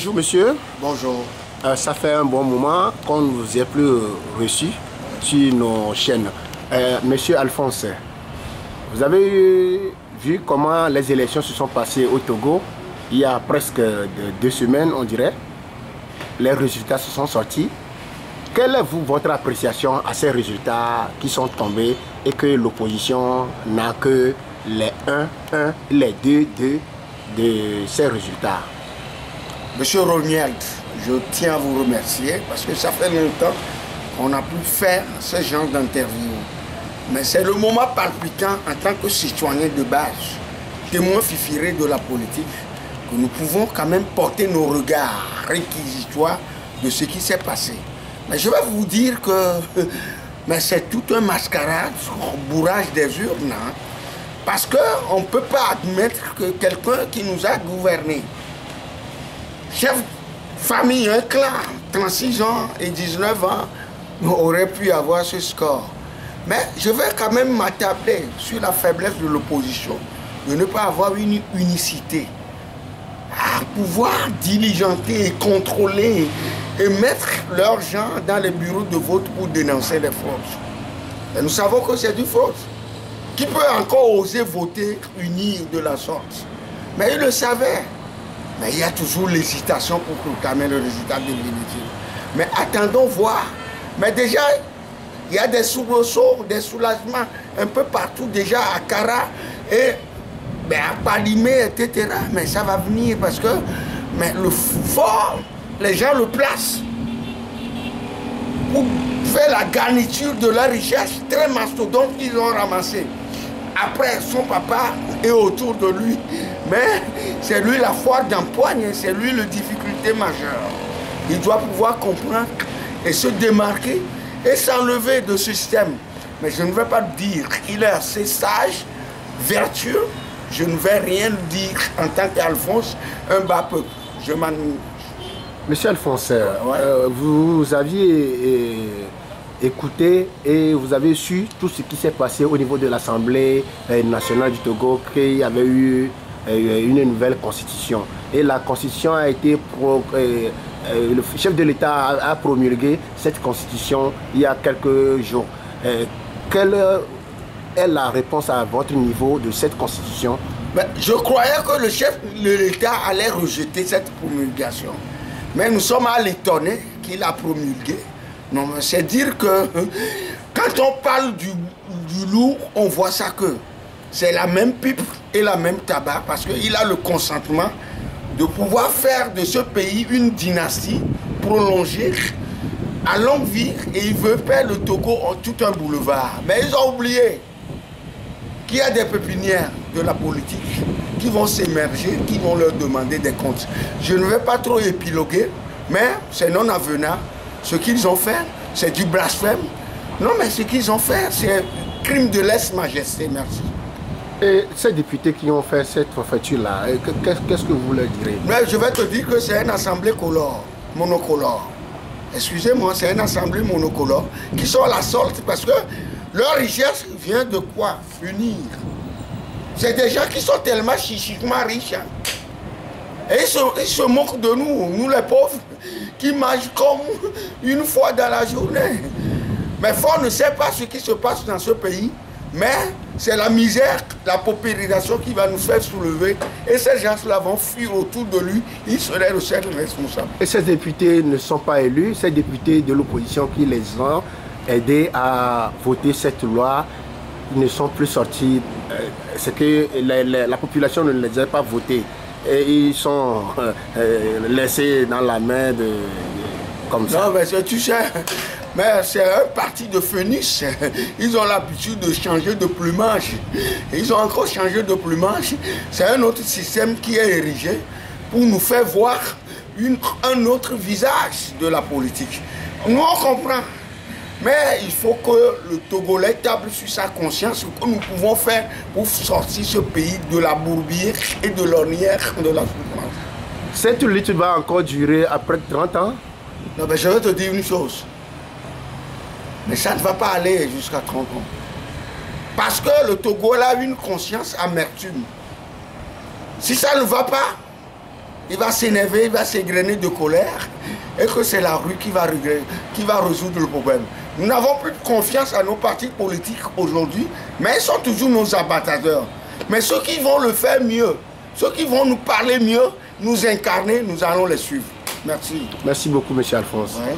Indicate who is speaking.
Speaker 1: Bonjour monsieur.
Speaker 2: Bonjour.
Speaker 1: Ça fait un bon moment qu'on ne vous ait plus reçu sur nos chaînes. Monsieur Alphonse, vous avez vu comment les élections se sont passées au Togo il y a presque 2 semaines, on dirait. Les résultats se sont sortis. Quelle est votre appréciation à ces résultats qui sont tombés et que l'opposition n'a que les 1-1, les 2-2 de ces résultats?
Speaker 2: Monsieur Ronield, je tiens à vous remercier parce que ça fait longtemps qu'on a pu faire ce genre d'interview. Mais c'est le moment palpitant en tant que citoyen de base, témoin fifiré de la politique, que nous pouvons quand même porter nos regards réquisitoires de ce qui s'est passé. Mais je vais vous dire que c'est tout un mascarade, bourrage des urnes, hein, parce qu'on ne peut pas admettre que quelqu'un qui nous a gouverné, chef famille, un clan, 36 ans et 19 ans, aurait pu avoir ce score. Mais je vais quand même m'attabler sur la faiblesse de l'opposition, de ne pas avoir une unicité, à pouvoir diligenter et contrôler et mettre leurs gens dans les bureaux de vote pour dénoncer les fraudes. Et nous savons que c'est du fraude. Qui peut encore oser voter unir de la sorte? Mais ils le savaient. Mais il y a toujours l'hésitation pour proclamer le résultat définitif. Mais attendons voir. Mais déjà, il y a des soubresauts, des soulagements un peu partout, déjà à Kara et à Palimé, etc. Mais ça va venir parce que le fort, les gens le placent pour faire la garniture de la richesse très mastodonte qu'ils ont ramassée. Après, son papa est autour de lui. Mais c'est lui la foire d'empoigne, c'est lui la difficulté majeure. Il doit pouvoir comprendre et se démarquer et s'enlever de ce système. Mais je ne vais pas dire qu'il est assez sage, vertueux. Je ne vais rien dire en tant qu'Alphonse, un bas peuple. Je m'en...
Speaker 1: Monsieur Alphonse, vous aviez écouté et vous avez su tout ce qui s'est passé au niveau de l'Assemblée nationale du Togo, qu'il y avait eu une nouvelle constitution. Et la constitution a été... le chef de l'État a promulgué cette constitution il y a quelques jours. Quelle est la réponse à votre niveau de cette constitution?
Speaker 2: Je croyais que le chef de l'État allait rejeter cette promulgation. Mais nous sommes à l'étonner qu'il a promulgué. Non, c'est dire que quand on parle du lourd, on voit ça que c'est la même pipe et la même tabac parce qu'il a le consentement de pouvoir faire de ce pays une dynastie prolongée à longue vie et il veut faire le Togo en tout un boulevard. Mais ils ont oublié qu'il y a des pépinières de la politique qui vont s'émerger, qui vont leur demander des comptes. Je ne vais pas trop épiloguer, mais c'est non avenant. Ce qu'ils ont fait, c'est du blasphème. Non, mais ce qu'ils ont fait, c'est crime de lèse-majesté. Merci.
Speaker 1: Et ces députés qui ont fait cette forfaiture-là, qu'est-ce que vous leur direz?
Speaker 2: Mais je vais te dire que c'est une assemblée colore, monocolore. Excusez-moi, c'est une assemblée monocolore qui sont à la sorte parce que leur richesse vient de quoi? Unir. C'est des gens qui sont tellement chichiquement riches. Hein. Et ils se moquent de nous les pauvres, qui mangent comme une fois dans la journée. Mais Fort ne sait pas ce qui se passe dans ce pays, mais c'est la misère, la paupérisation qui va nous faire soulever. Et ces gens-là vont fuir autour de lui, ils seraient le seul responsable.
Speaker 1: Et ces députés ne sont pas élus, ces députés de l'opposition qui les ont aidés à voter cette loi, ils ne sont plus sortis. C'est que la population ne les a pas votés. Et ils sont laissés dans la main comme ça.
Speaker 2: Non, mais tu sais, mais c'est un parti de phénix. Ils ont l'habitude de changer de plumage. Ils ont encore changé de plumage. C'est un autre système qui est érigé pour nous faire voir un autre visage de la politique. Nous, on comprend. Mais il faut que le Togolais table sur sa conscience ce que nous pouvons faire pour sortir ce pays de la bourbière et de l'ornière de la souffrance.
Speaker 1: Cette lutte va encore durer après 30 ans?
Speaker 2: Non, mais je vais te dire une chose. Mais ça ne va pas aller jusqu'à 30 ans. Parce que le Togo a une conscience amertume. Si ça ne va pas, il va s'énerver, il va s'égrener de colère et que c'est la rue qui va résoudre le problème. Nous n'avons plus confiance à nos partis politiques aujourd'hui, mais ils sont toujours nos abattateurs. Mais ceux qui vont le faire mieux, ceux qui vont nous parler mieux, nous incarner, nous allons les suivre. Merci.
Speaker 1: Merci beaucoup, M. Alphonse.
Speaker 2: Ouais.